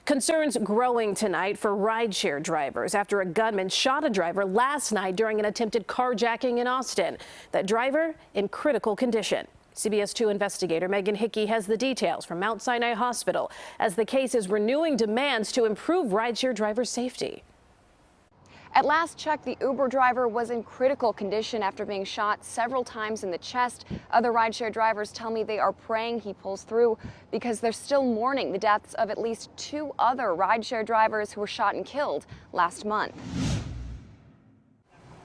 Concerns growing tonight for rideshare drivers after a gunman shot a driver last night during an attempted carjacking in Austin. That driver in critical condition. CBS 2 investigator Megan Hickey has the details from Mount Sinai Hospital as the case is renewing demands to improve rideshare driver safety. At last check, the Uber driver was in critical condition after being shot several times in the chest. Other rideshare drivers tell me they are praying he pulls through because they're still mourning the deaths of at least 2 other rideshare drivers who were shot and killed last month.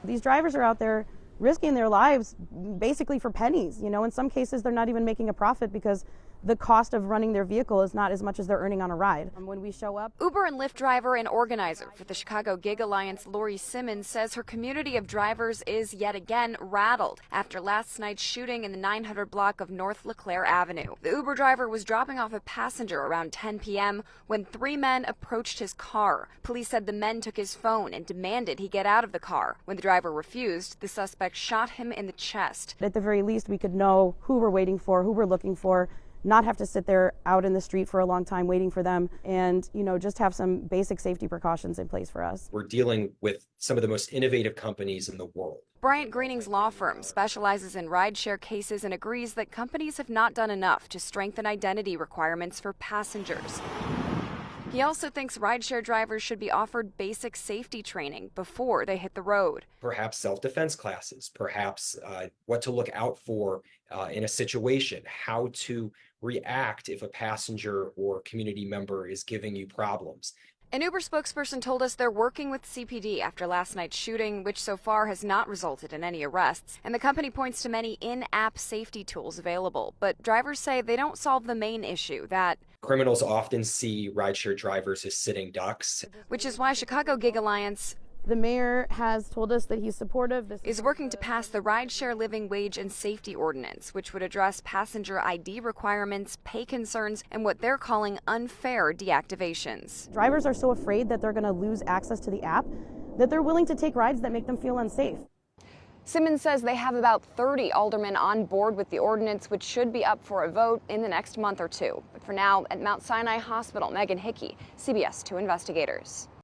These drivers are out there risking their lives basically for pennies. You know, in some cases they're not even making a profit because the cost of running their vehicle is not as much as they're earning on a ride. When we show up, Uber and Lyft driver and organizer for the Chicago Gig Alliance, Lori Simmons, says her community of drivers is yet again rattled after last night's shooting in the 900 block of North LeClaire Avenue. The Uber driver was dropping off a passenger around 10 p.m. when 3 men approached his car. Police said the men took his phone and demanded he get out of the car. When the driver refused, the suspect shot him in the chest. at the very least, we could know who we're waiting for, who we're looking for, not have to sit there out in the street for a long time waiting for them, and just have some basic safety precautions in place for us. We're dealing with some of the most innovative companies in the world. Bryant Greening's law firm specializes in rideshare cases and agrees that companies have not done enough to strengthen identity requirements for passengers. He also thinks rideshare drivers should be offered basic safety training before they hit the road. Perhaps self-defense classes, perhaps what to look out for in a situation, how to react if a passenger or community member is giving you problems. An Uber spokesperson told us they're working with CPD after last night's shooting, which so far has not resulted in any arrests. And the company points to many in-app safety tools available. But drivers say they don't solve the main issue, that Criminals often see rideshare drivers as sitting ducks. which is why Chicago Gig Alliance The mayor has told us that he's supportive. is working to pass the Rideshare Living Wage and Safety Ordinance, which would address passenger ID requirements, pay concerns, and what they're calling unfair deactivations. Drivers are so afraid that they're going to lose access to the app that they're willing to take rides that make them feel unsafe. Simmons says they have about 30 aldermen on board with the ordinance, which should be up for a vote in the next month or two. But for now, at Mount Sinai Hospital, Megan Hickey, CBS 2 Investigators.